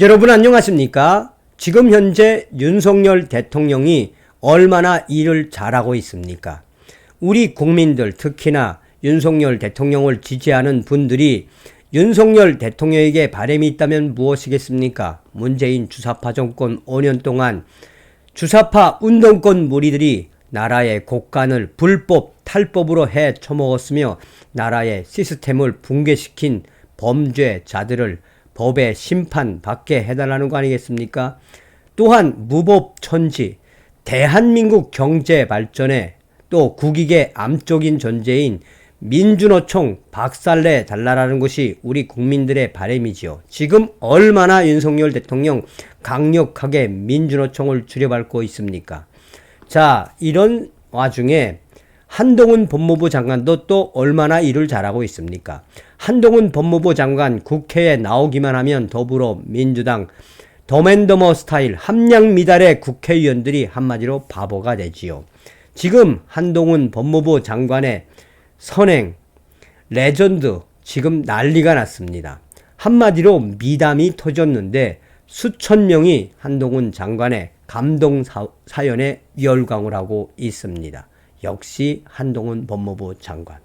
여러분 안녕하십니까? 지금 현재 윤석열 대통령이 얼마나 일을 잘하고 있습니까? 우리 국민들, 특히나 윤석열 대통령을 지지하는 분들이 윤석열 대통령에게 바람이 있다면 무엇이겠습니까? 문재인 주사파 정권 5년 동안 주사파 운동권 무리들이 나라의 곳간을 불법, 탈법으로 해 처먹었으며 나라의 시스템을 붕괴시킨 범죄자들을 법의 심판받게 해달라는 거 아니겠습니까? 또한 무법천지, 대한민국 경제 발전에 또 국익의 암적인 존재인 민주노총 박살내 달라라는 것이 우리 국민들의 바람이지요. 지금 얼마나 윤석열 대통령 강력하게 민주노총을 줄여밟고 있습니까? 자, 이런 와중에 한동훈 법무부 장관도 또 얼마나 일을 잘하고 있습니까? 한동훈 법무부 장관 국회에 나오기만 하면 더불어민주당 덤앤더머 스타일 함량 미달의 국회의원들이 한마디로 바보가 되지요. 지금 한동훈 법무부 장관의 선행, 레전드 지금 난리가 났습니다. 한마디로 미담이 터졌는데 수천 명이 한동훈 장관의 감동 사연에 열광을 하고 있습니다. 역시 한동훈 법무부 장관.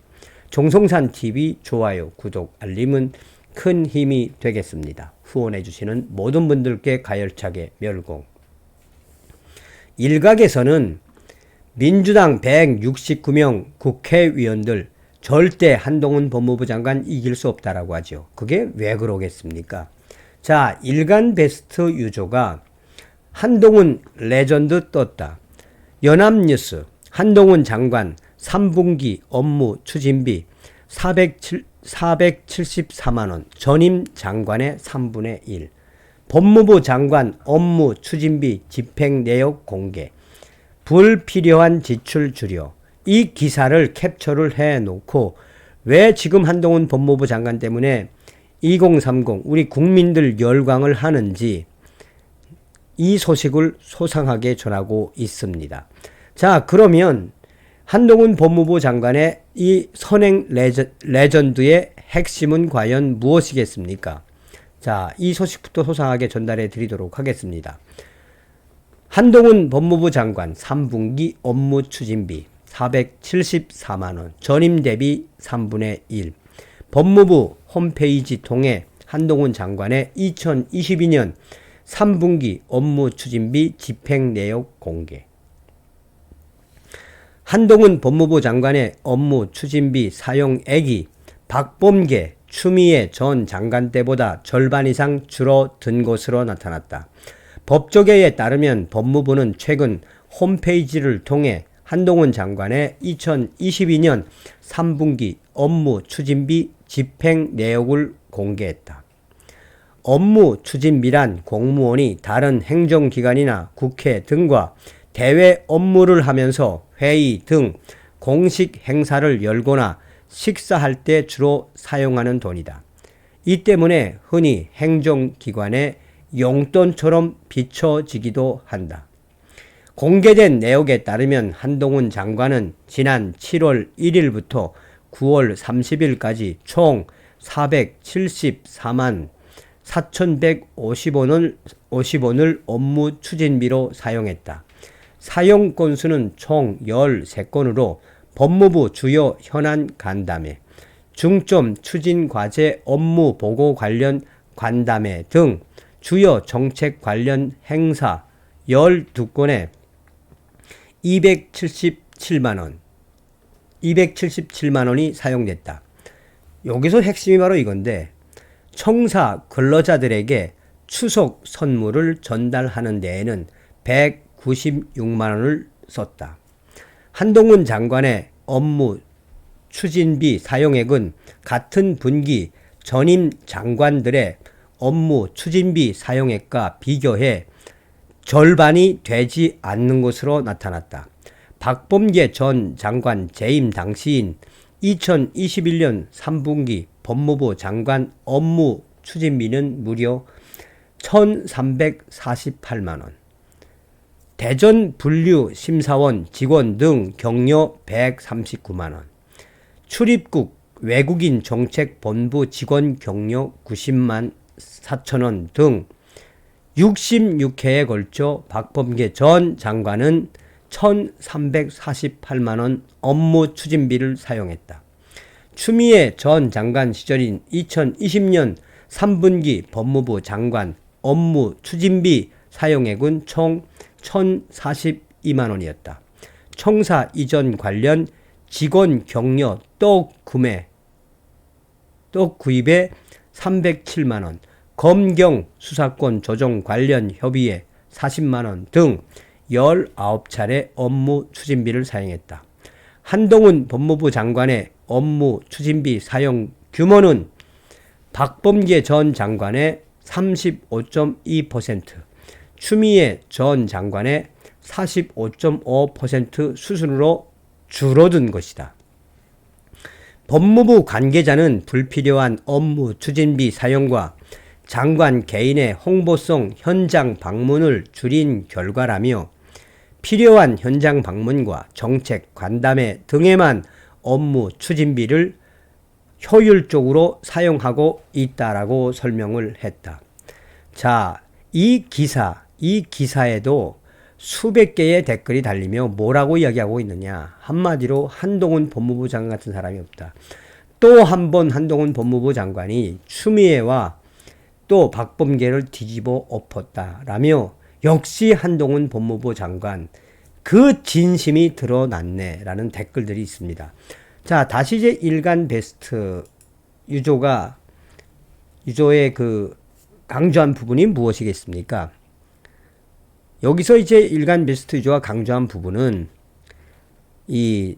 종성산TV 좋아요, 구독, 알림은 큰 힘이 되겠습니다. 후원해주시는 모든 분들께 가열차게 멸공. 일각에서는 민주당 169명 국회의원들 절대 한동훈 법무부 장관 이길 수 없다라고 하죠. 그게 왜 그러겠습니까? 자, 일간베스트 유조가 한동훈 레전드 떴다. 연합뉴스 한동훈 장관 3분기 업무 추진비 474만원, 전임 장관의 3분의 1. 법무부 장관 업무 추진비 집행 내역 공개. 불필요한 지출 줄여. 이 기사를 캡처를 해놓고 왜 지금 한동훈 법무부 장관 때문에 2030 우리 국민들 열광을 하는지 이 소식을 소상하게 전하고 있습니다. 자, 그러면 한동훈 법무부 장관의 이 선행 레전드의 핵심은 과연 무엇이겠습니까? 자, 이 소식부터 소상하게 전달해 드리도록 하겠습니다. 한동훈 법무부 장관 3분기 업무 추진비 474만원, 전임 대비 3분의 1. 법무부 홈페이지 통해 한동훈 장관의 2022년 3분기 업무 추진비 집행 내역 공개. 한동훈 법무부 장관의 업무 추진비 사용액이 박범계, 추미애 전 장관 때보다 절반 이상 줄어든 것으로 나타났다. 법조계에 따르면 법무부는 최근 홈페이지를 통해 한동훈 장관의 2022년 3분기 업무 추진비 집행 내역을 공개했다. 업무 추진비란 공무원이 다른 행정기관이나 국회 등과 대외 업무를 하면서 회의 등 공식 행사를 열거나 식사할 때 주로 사용하는 돈이다. 이 때문에 흔히 행정기관의 용돈처럼 비춰지기도 한다. 공개된 내역에 따르면 한동훈 장관은 지난 7월 1일부터 9월 30일까지 총 474만 4,150원을 업무 추진비로 사용했다. 사용 건수는 총 13건으로 법무부 주요 현안 간담회, 중점 추진 과제 업무 보고 관련 간담회 등 주요 정책 관련 행사 12건에 277만원이 사용됐다. 여기서 핵심이 바로 이건데 청사 근로자들에게 추석 선물을 전달하는 데에는 196만원을 썼다. 한동훈 장관의 업무 추진비 사용액은 같은 분기 전임 장관들의 업무 추진비 사용액과 비교해 절반이 되지 않는 것으로 나타났다. 박범계 전 장관 재임 당시인 2021년 3분기 법무부 장관 업무 추진비는 무려 1,348만원. 대전 분류심사원 직원 등 격려 139만원. 출입국 외국인 정책본부 직원 격려 90만 4천원 등 66회에 걸쳐 박범계 전 장관은 1,348만원 업무 추진비를 사용했다. 추미애 전 장관 시절인 2020년 3분기 법무부 장관 업무 추진비 사용액은 총 1,042만원이었다. 청사 이전 관련 직원 격려 떡 구입에 307만원, 검경 수사권 조정 관련 협의에 40만원 등 19차례 업무 추진비를 사용했다. 한동훈 법무부 장관의 업무 추진비 사용 규모는 박범계 전 장관의 35.2%, 추미애 전 장관의 45.5% 수준으로 줄어든 것이다. 법무부 관계자는 불필요한 업무 추진비 사용과 장관 개인의 홍보성 현장 방문을 줄인 결과라며 필요한 현장 방문과 정책 관담회 등에만 업무 추진비를 효율적으로 사용하고 있다라고 설명을 했다. 자, 이 기사에도 수백 개의 댓글이 달리며 뭐라고 이야기하고 있느냐. 한마디로 한동훈 법무부 장관 같은 사람이 없다. 또 한 번 한동훈 법무부 장관이 추미애와 또 박범계를 뒤집어 엎었다라며 역시 한동훈 법무부 장관 그 진심이 드러났네라는 댓글들이 있습니다. 자, 다시 이제 일간 베스트 유조의 그 강조한 부분이 무엇이겠습니까? 여기서 이제 일간 베스트 유조가 강조한 부분은 이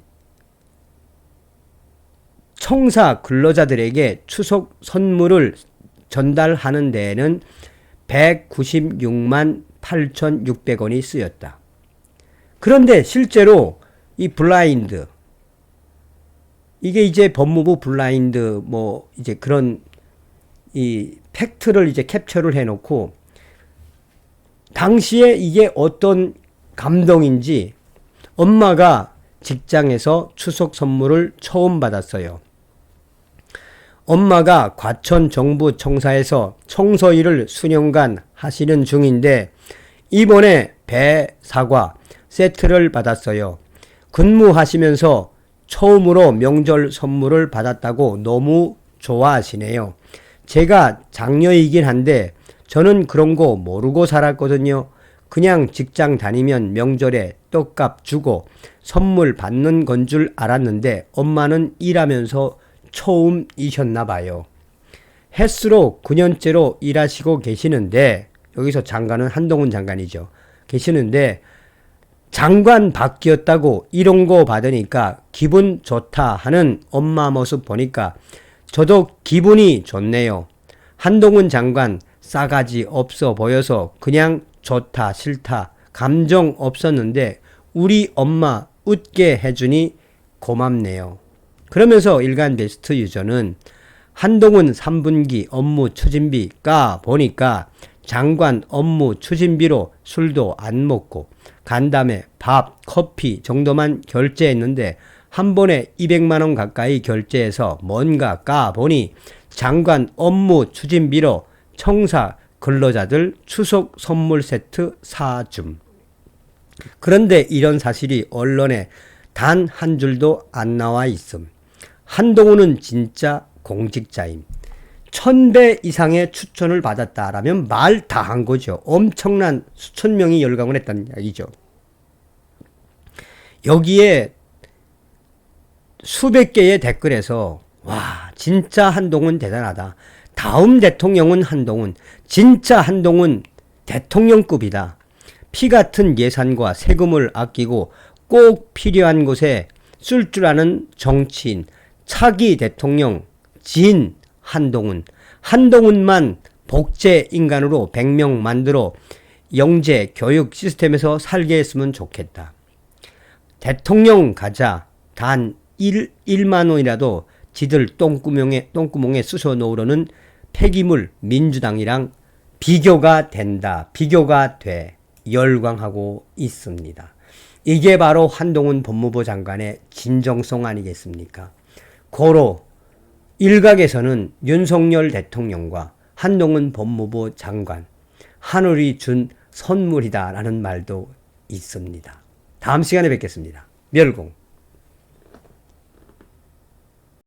청사 근로자들에게 추석 선물을 전달하는 데에는 196만 8,600원이 쓰였다. 그런데 실제로 이 블라인드, 이게 이제 법무부 블라인드 뭐 이제 그런 이 팩트를 이제 캡처를 해놓고 당시에 이게 어떤 감동인지 엄마가 직장에서 추석 선물을 처음 받았어요. 엄마가 과천 정부 청사에서 청소 일을 수년간 하시는 중인데 이번에 배, 사과 세트를 받았어요. 근무하시면서 처음으로 명절 선물을 받았다고 너무 좋아하시네요. 제가 장녀이긴 한데 저는 그런 거 모르고 살았거든요. 그냥 직장 다니면 명절에 떡값 주고 선물 받는 건 줄 알았는데 엄마는 일하면서 처음이셨나 봐요. 햇수로 9년째로 일하시고 계시는데 여기서 장관은 한동훈 장관이죠. 계시는데 장관 바뀌었다고 이런 거 받으니까 기분 좋다 하는 엄마 모습 보니까 저도 기분이 좋네요. 한동훈 장관 싸가지 없어 보여서 그냥 좋다 싫다 감정 없었는데 우리 엄마 웃게 해주니 고맙네요. 그러면서 일간 베스트 유저는 한동훈 3분기 업무 추진비 까 보니까 장관 업무 추진비로 술도 안 먹고 간담회, 밥, 커피 정도만 결제했는데 한 번에 200만원 가까이 결제해서 뭔가 까 보니 장관 업무 추진비로 청사 근로자들 추석 선물 세트 사줌. 그런데 이런 사실이 언론에 단 한 줄도 안 나와 있음. 한동훈은 진짜 공직자임. 1000배 이상의 추천을 받았다라면 말 다 한 거죠. 엄청난 수천 명이 열광을 했다는 이야기죠. 여기에 수백 개의 댓글에서 와 진짜 한동훈 대단하다. 다음 대통령은 한동훈. 진짜 한동훈 대통령급이다. 피 같은 예산과 세금을 아끼고 꼭 필요한 곳에 쓸 줄 아는 정치인. 차기 대통령 진 한동훈. 한동훈만 복제 인간으로 100명 만들어 영재 교육 시스템에서 살게 했으면 좋겠다. 대통령 가자 단 1만 원이라도 지들 똥구멍에 쑤셔 놓으려는 폐기물 민주당이랑 비교가 된다. 비교가 돼. 열광하고 있습니다. 이게 바로 한동훈 법무부 장관의 진정성 아니겠습니까? 고로 일각에서는 윤석열 대통령과 한동훈 법무부 장관, 하늘이 준 선물이다라는 말도 있습니다. 다음 시간에 뵙겠습니다. 멸공.